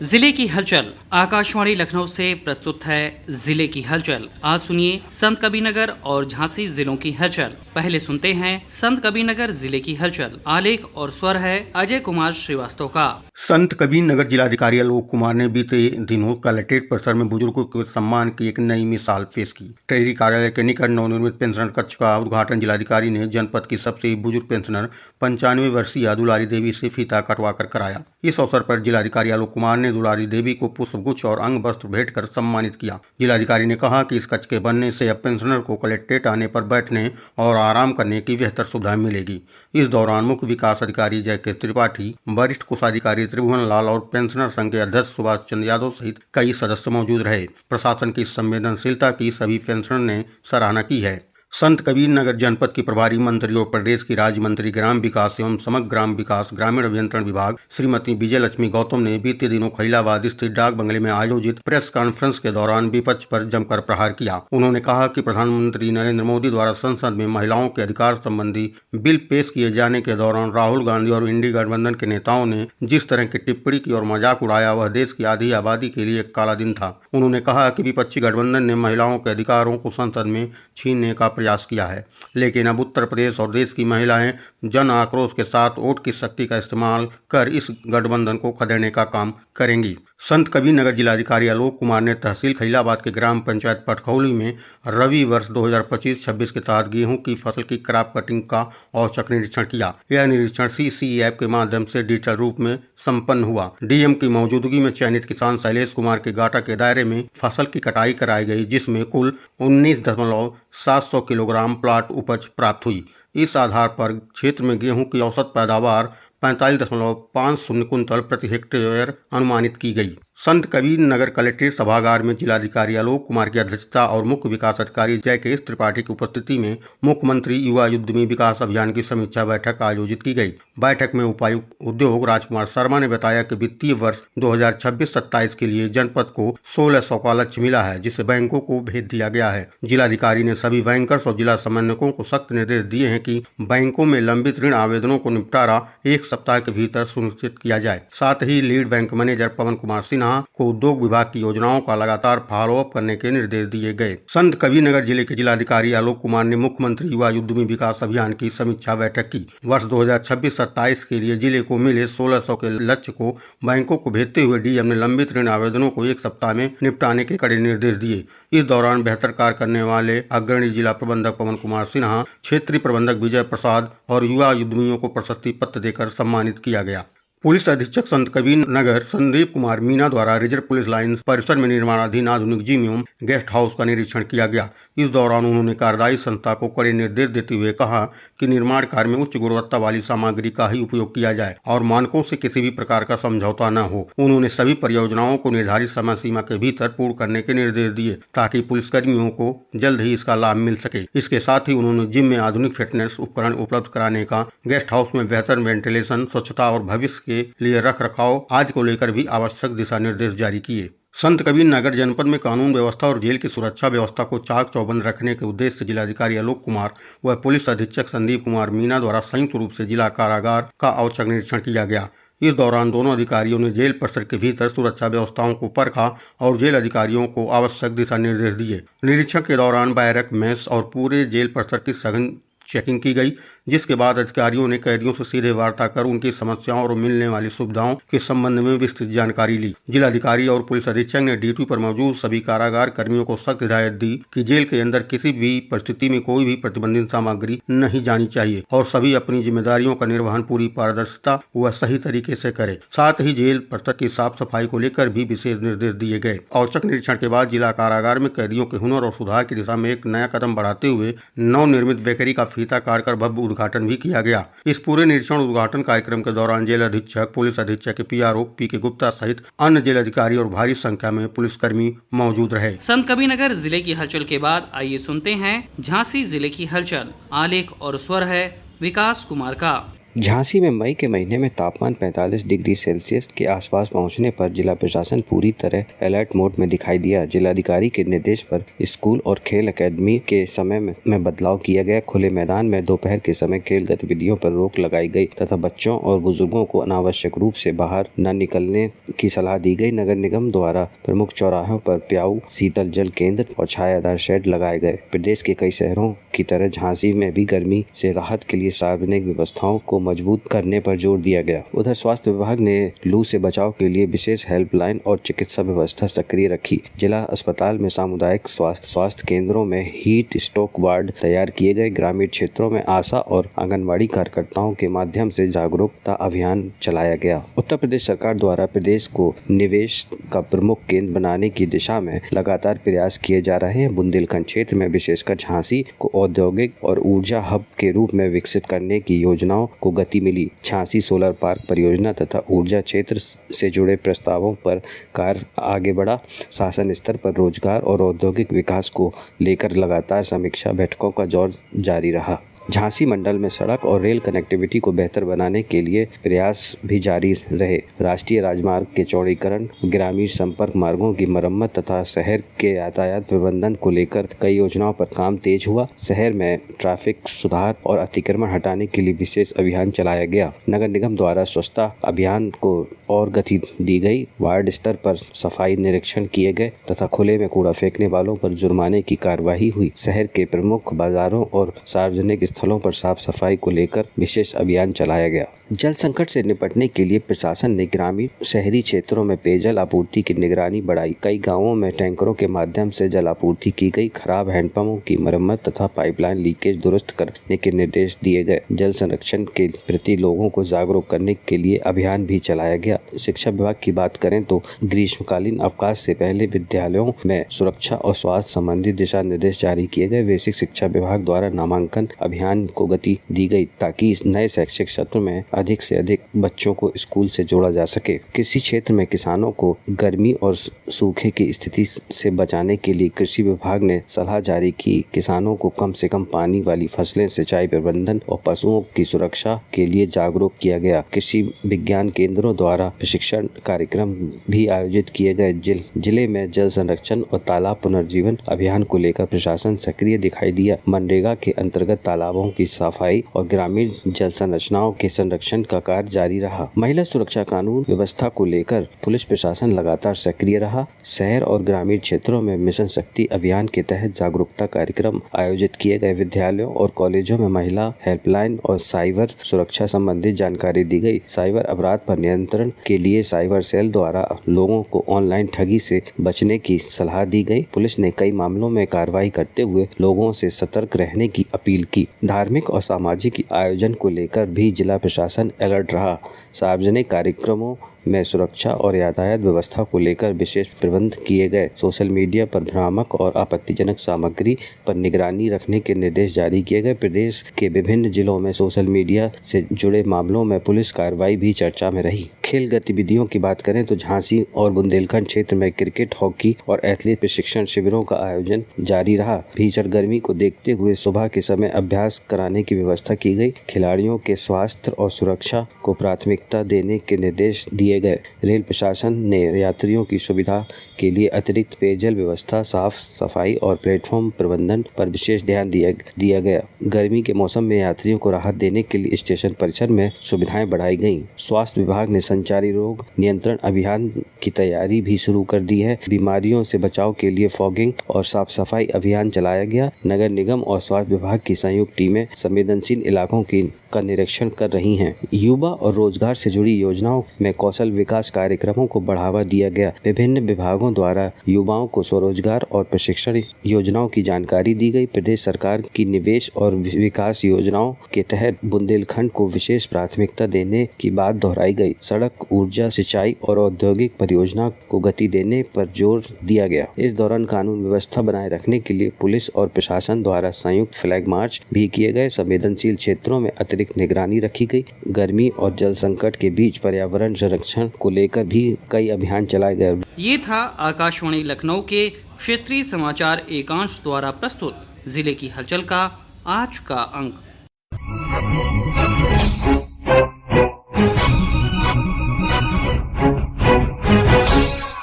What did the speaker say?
जिले की हलचल। आकाशवाणी लखनऊ से प्रस्तुत है जिले की हलचल। आज सुनिए संत कबीरनगर और झांसी जिलों की हलचल। पहले सुनते हैं संत कबीरनगर जिले की हलचल। आलेख और स्वर है अजय कुमार श्रीवास्तव का। संत कबीरनगर जिलाधिकारी आलोक कुमार ने बीते दिनों कलेक्ट्रेट परिसर में बुजुर्गों के सम्मान की एक नई मिसाल पेश की। ट्रेजरी कार्यालय के निकट नवनिर्मित पेंशनर कक्ष का उद्घाटन जिलाधिकारी ने जनपद की सबसे बुजुर्ग पेंशनर 95 वर्षीय दुलारी देवी से फीता कटवा कर कराया। इस अवसर पर जिलाधिकारी आलोक कुमार ने दुलारी देवी को पुष्पगुच्छ और अंग वस्त्र भेंट कर सम्मानित किया। जिलाधिकारी ने कहा कि इस कक्ष के बनने से अब पेंशनर को कलेक्ट्रेट आने पर बैठने और आराम करने की बेहतर सुविधा मिलेगी। इस दौरान मुख्य विकास अधिकारी जय के त्रिपाठी, वरिष्ठ कोषाधिकारी त्रिभुवन लाल और पेंशनर संघ के अध्यक्ष सुभाष चंद्र यादव सहित कई सदस्य मौजूद रहे। प्रशासन की संवेदनशीलता की सभी पेंशनर ने सराहना की है। संत कबीरनगर जनपद की प्रभारी मंत्री और प्रदेश की राज्य मंत्री ग्राम विकास एवं समग्र ग्राम विकास ग्रामीण अभियंत्रण विभाग श्रीमती विजयलक्ष्मी गौतम ने बीते दिनों खैलाबाद स्थित डाक बंगले में आयोजित प्रेस कॉन्फ्रेंस के दौरान विपक्ष पर जमकर प्रहार किया। उन्होंने कहा कि प्रधानमंत्री नरेंद्र मोदी द्वारा संसद में महिलाओं के अधिकार संबंधी बिल पेश किए जाने के दौरान राहुल गांधी और इंडी गठबंधन के नेताओं ने जिस तरह की टिप्पणी की और मजाक उड़ाया, वह देश की आधी आबादी के लिए एक काला दिन था। उन्होंने कहा कि विपक्षी गठबंधन ने महिलाओं के अधिकारों को संसद में छीनने का प्रयास किया है, लेकिन अब उत्तर प्रदेश और देश की महिलाएं जन आक्रोश के साथ वोट की शक्ति का इस्तेमाल कर इस गठबंधन को खदेड़ने का काम करेंगी। संत कबीरनगर जिलाधिकारी आलोक कुमार ने तहसील खैलाबाद के ग्राम पंचायत पटखौली में रबी वर्ष 2025-26 के तहत गेहूं की फसल की क्रॉप कटिंग का औचक निरीक्षण किया। यह निरीक्षण CC ऐप के माध्यम से डिजिटल रूप में संपन्न हुआ। डीएम की मौजूदगी में चयनित किसान शैलेश कुमार के गाटा के दायरे में फसल की कटाई कराई गई, जिसमें कुल 19,700 किलोग्राम प्लाट उपज प्राप्त हुई। इस आधार पर क्षेत्र में गेहूं की औसत पैदावार 45.50 कुंतल प्रति हेक्टेयर अनुमानित की गई। संत कबीरनगर कलेक्ट्रेट सभागार में जिलाधिकारी आलोक कुमार की अध्यक्षता और मुख्य विकास अधिकारी जय के त्रिपाठी की उपस्थिति में मुख्यमंत्री युवा उद्यमी विकास अभियान की समीक्षा बैठक आयोजित की गई। बैठक में उपायुक्त उद्योग राजकुमार शर्मा ने बताया कि वित्तीय वर्ष 2026-27 के लिए जनपद को 1600 का लक्ष्य मिला है, जिसे बैंकों को भेज दिया गया है। जिलाधिकारी ने सभी बैंकर्स और जिला समन्वयकों को सख्त निर्देश दिए हैं कि बैंकों में लंबित ऋण आवेदनों को निपटारा 1 सप्ताह के भीतर सुनिश्चित किया जाए। साथ ही लीड बैंक मैनेजर पवन कुमार सिन्हा को उद्योग विभाग की योजनाओं का लगातार फॉलोअप करने के निर्देश दिए गए। संत कबीरनगर जिले के जिलाधिकारी आलोक कुमार ने मुख्यमंत्री युवा उद्यमी विकास अभियान की समीक्षा बैठक की। वर्ष 2026-27 के लिए जिले को मिले 1600 के लक्ष्य को बैंकों को भेजते हुए डीएम ने लंबित ऋण आवेदनों को 1 सप्ताह में निपटाने के कड़े निर्देश दिए। इस दौरान बेहतर कार्य करने वाले अग्रणी जिला प्रबंधक पवन कुमार सिन्हा, क्षेत्रीय प्रबंधक विजय प्रसाद और युवा उद्यमियों को प्रशस्ति पत्र देकर सम्मानित किया गया। पुलिस अधीक्षक संत कबीरनगर संदीप कुमार मीना द्वारा रिजर्व पुलिस लाइन परिसर में निर्माणाधीन आधुनिक जिम एवं गेस्ट हाउस का निरीक्षण किया गया। इस दौरान उन्होंने कार्यदायी संस्था को कड़े निर्देश देते हुए कहा कि निर्माण कार्य में उच्च गुणवत्ता वाली सामग्री का ही उपयोग किया जाए और मानकों से किसी भी प्रकार का समझौता न हो। उन्होंने सभी परियोजनाओं को निर्धारित समय सीमा के भीतर पूर्ण करने के निर्देश दिए ताकि पुलिसकर्मियों को जल्द ही इसका लाभ मिल सके। इसके साथ ही उन्होंने जिम में आधुनिक फिटनेस उपकरण उपलब्ध कराने का, गेस्ट हाउस में बेहतर वेंटिलेशन, स्वच्छता और भविष्य के लिए रख रखाव आदि को लेकर भी आवश्यक दिशा निर्देश जारी किए। संत कबीरनगर जनपद में कानून व्यवस्था और जेल की सुरक्षा व्यवस्था को चाक चौबंद रखने के उद्देश्य से जिलाधिकारी आलोक कुमार व पुलिस अधीक्षक संदीप कुमार मीना द्वारा संयुक्त रूप से जिला कारागार का औचक निरीक्षण किया गया। इस दौरान दोनों अधिकारियों ने जेल परिसर के भीतर सुरक्षा व्यवस्थाओं को परखा और जेल अधिकारियों को आवश्यक दिशा निर्देश दिए। निरीक्षण के दौरान बैरक, मेस और पूरे जेल परिसर की सघन चेकिंग की गई, जिसके बाद अधिकारियों ने कैदियों से सीधे वार्ता कर उनकी समस्याओं और मिलने वाली सुविधाओं के संबंध में विस्तृत जानकारी ली। जिलाधिकारी और पुलिस अधीक्षक ने ड्यूटी पर मौजूद सभी कारागार कर्मियों को सख्त हिदायत दी कि जेल के अंदर किसी भी परिस्थिति में कोई भी प्रतिबंधित सामग्री नहीं जानी चाहिए और सभी अपनी जिम्मेदारियों का निर्वहन पूरी पारदर्शिता व सही तरीके से करे। साथ ही जेल परिसर की साफ सफाई को लेकर भी विशेष निर्देश दिए गए। औचक निरीक्षण के बाद जिला कारागार में कैदियों के हुनर और सुधार की दिशा में एक नया कदम बढ़ाते हुए नवनिर्मित बेकरी का फीता काटकर भव्य उद्घाटन भी किया गया। इस पूरे निरीक्षण उद्घाटन कार्यक्रम के दौरान जेल अधीक्षक, पुलिस अधीक्षक PRO PK गुप्ता सहित अन्य जेल अधिकारी और भारी संख्या में पुलिसकर्मी मौजूद रहे। संत कबीरनगर जिले की हलचल के बाद आइए सुनते हैं झांसी जिले की हलचल। आलेख और स्वर है विकास कुमार का। झांसी में मई के महीने में तापमान 45 डिग्री सेल्सियस के आसपास पहुंचने पर जिला प्रशासन पूरी तरह अलर्ट मोड में दिखाई दिया। जिलाधिकारी के निर्देश पर स्कूल और खेल अकादमी के समय में बदलाव किया गया। खुले मैदान में दोपहर के समय खेल गतिविधियों पर रोक लगाई गई तथा बच्चों और बुजुर्गों को अनावश्यक रूप से बाहर न निकलने की सलाह दी गई। नगर निगम द्वारा प्रमुख चौराहों पर प्याऊ, शीतल जल केंद्र और छायादार शेड लगाए गए। प्रदेश के कई शहरों की तरह झांसी में भी गर्मी से राहत के लिए सार्वजनिक व्यवस्थाओं को मजबूत करने पर जोर दिया गया। उधर स्वास्थ्य विभाग ने लू से बचाव के लिए विशेष हेल्पलाइन और चिकित्सा व्यवस्था सक्रिय रखी। जिला अस्पताल में सामुदायिक स्वास्थ्य केंद्रों में हीट स्ट्रोक वार्ड तैयार किए गए। ग्रामीण क्षेत्रों में आशा और आंगनबाड़ी कार्यकर्ताओं के माध्यम से जागरूकता अभियान चलाया गया। उत्तर प्रदेश सरकार द्वारा प्रदेश को निवेश का प्रमुख केंद्र बनाने की दिशा में लगातार प्रयास किए जा रहे हैं। बुंदेलखंड क्षेत्र में विशेषकर झांसी को औद्योगिक और ऊर्जा हब के रूप में विकसित करने की योजनाओं को गति मिली। झांसी सोलर पार्क परियोजना तथा ऊर्जा क्षेत्र से जुड़े प्रस्तावों पर कार्य आगे बढ़ा। शासन स्तर पर रोजगार और औद्योगिक विकास को लेकर लगातार समीक्षा बैठकों का दौर जारी रहा। झांसी मंडल में सड़क और रेल कनेक्टिविटी को बेहतर बनाने के लिए प्रयास भी जारी रहे। राष्ट्रीय राजमार्ग के चौड़ीकरण, ग्रामीण संपर्क मार्गों की मरम्मत तथा शहर के यातायात प्रबंधन को लेकर कई योजनाओं पर काम तेज हुआ। शहर में ट्रैफिक सुधार और अतिक्रमण हटाने के लिए विशेष अभियान चलाया गया। नगर निगम द्वारा स्वच्छता अभियान को और गति दी गई। वार्ड स्तर पर सफाई निरीक्षण किए गए तथा खुले में कूड़ा फेंकने वालों पर जुर्माने की कार्यवाही हुई। शहर के प्रमुख बाजारों और सार्वजनिक स्थलों पर साफ सफाई को लेकर विशेष अभियान चलाया गया। जल संकट से निपटने के लिए प्रशासन ने ग्रामीण शहरी क्षेत्रों में पेयजल आपूर्ति की निगरानी बढ़ाई। कई गांवों में टैंकरों के माध्यम से जल आपूर्ति की गई। खराब हैंडपंपों की मरम्मत तथा पाइपलाइन लीकेज दुरुस्त करने के निर्देश दिए गए। जल संरक्षण के प्रति लोगों को जागरूक करने के लिए अभियान भी चलाया गया। शिक्षा विभाग की बात करें तो ग्रीष्मकालीन अवकाश से पहले विद्यालयों में सुरक्षा और स्वास्थ्य संबंधी दिशा निर्देश जारी किए गए। बेसिक शिक्षा विभाग द्वारा नामांकन अभियान को गति दी गई ताकि इस नए शैक्षिक सत्र में अधिक से अधिक बच्चों को स्कूल से जोड़ा जा सके। कृषि क्षेत्र में किसानों को गर्मी और सूखे की स्थिति से बचाने के लिए कृषि विभाग ने सलाह जारी की। किसानों को कम से कम पानी वाली फसलें, सिंचाई प्रबंधन और पशुओं की सुरक्षा के लिए जागरूक किया गया। कृषि विज्ञान केंद्रों द्वारा प्रशिक्षण कार्यक्रम भी आयोजित किए गए। जिले में जल संरक्षण और तालाब पुनर्जीवन अभियान को लेकर प्रशासन सक्रिय दिखाई दिया। मनरेगा के अंतर्गत तालाबों की सफाई और ग्रामीण जल संरचनाओं के संरक्षण का कार्य जारी रहा। महिला सुरक्षा कानून व्यवस्था को लेकर पुलिस प्रशासन लगातार सक्रिय रहा। शहर और ग्रामीण क्षेत्रों में मिशन शक्ति अभियान के तहत जागरूकता कार्यक्रम आयोजित किए गए। विद्यालयों और कॉलेजों में महिला हेल्पलाइन और साइबर सुरक्षा संबंधी जानकारी दी गई। साइबर अपराध पर नियंत्रण के लिए साइबर सेल द्वारा लोगों को ऑनलाइन ठगी से बचने की सलाह दी गई। पुलिस ने कई मामलों में कार्रवाई करते हुए लोगों से सतर्क रहने की अपील की। धार्मिक और सामाजिक आयोजन को लेकर भी जिला प्रशासन अलर्ट रहा। सार्वजनिक कार्यक्रमों में सुरक्षा और यातायात व्यवस्था को लेकर विशेष प्रबंध किए गए। सोशल मीडिया पर भ्रामक और आपत्तिजनक सामग्री पर निगरानी रखने के निर्देश जारी किए गए। प्रदेश के विभिन्न जिलों में सोशल मीडिया से जुड़े मामलों में पुलिस कार्रवाई भी चर्चा में रही। खेल गतिविधियों की बात करें तो झांसी और बुंदेलखंड क्षेत्र में क्रिकेट, हॉकी और एथलीट प्रशिक्षण शिविरों का आयोजन जारी रहा। भीषण गर्मी को देखते हुए सुबह के समय अभ्यास कराने की व्यवस्था की गई। खिलाड़ियों के स्वास्थ्य और सुरक्षा को प्राथमिकता देने के निर्देश दिए गए। रेल प्रशासन ने यात्रियों की सुविधा के लिए अतिरिक्त पेयजल व्यवस्था, साफ सफाई और प्लेटफॉर्म प्रबंधन पर विशेष ध्यान दिया गया। गर्मी के मौसम में यात्रियों को राहत देने के लिए स्टेशन परिसर में सुविधाएं बढ़ाई गईं। स्वास्थ्य विभाग ने संचारी रोग नियंत्रण अभियान की तैयारी भी शुरू कर दी है। बीमारियों से बचाव के लिए फॉगिंग और साफ सफाई अभियान चलाया गया। नगर निगम और स्वास्थ्य विभाग की संयुक्त टीमें संवेदनशील इलाकों का निरीक्षण कर रही हैं। युवा और रोजगार से जुड़ी योजनाओं में कौशल विकास कार्यक्रमों को बढ़ावा दिया गया। विभिन्न विभागों द्वारा युवाओं को स्वरोजगार और प्रशिक्षण योजनाओं की जानकारी दी गई। प्रदेश सरकार की निवेश और विकास योजनाओं के तहत बुंदेलखंड को विशेष प्राथमिकता देने की बात दोहराई गई। सड़क, ऊर्जा, सिंचाई और औद्योगिक परियोजना को गति देने पर जोर दिया गया। इस दौरान कानून व्यवस्था बनाए रखने के लिए पुलिस और प्रशासन द्वारा संयुक्त फ्लैग मार्च भी किए गए। संवेदनशील क्षेत्रों में अतिरिक्त निगरानी रखी गई। गर्मी और जल संकट के बीच पर्यावरण संरक्षण को लेकर भी कई अभियान चलाए गए। ये था आकाशवाणी लखनऊ के क्षेत्रीय समाचार एकांश द्वारा प्रस्तुत जिले की हलचल का आज का अंक।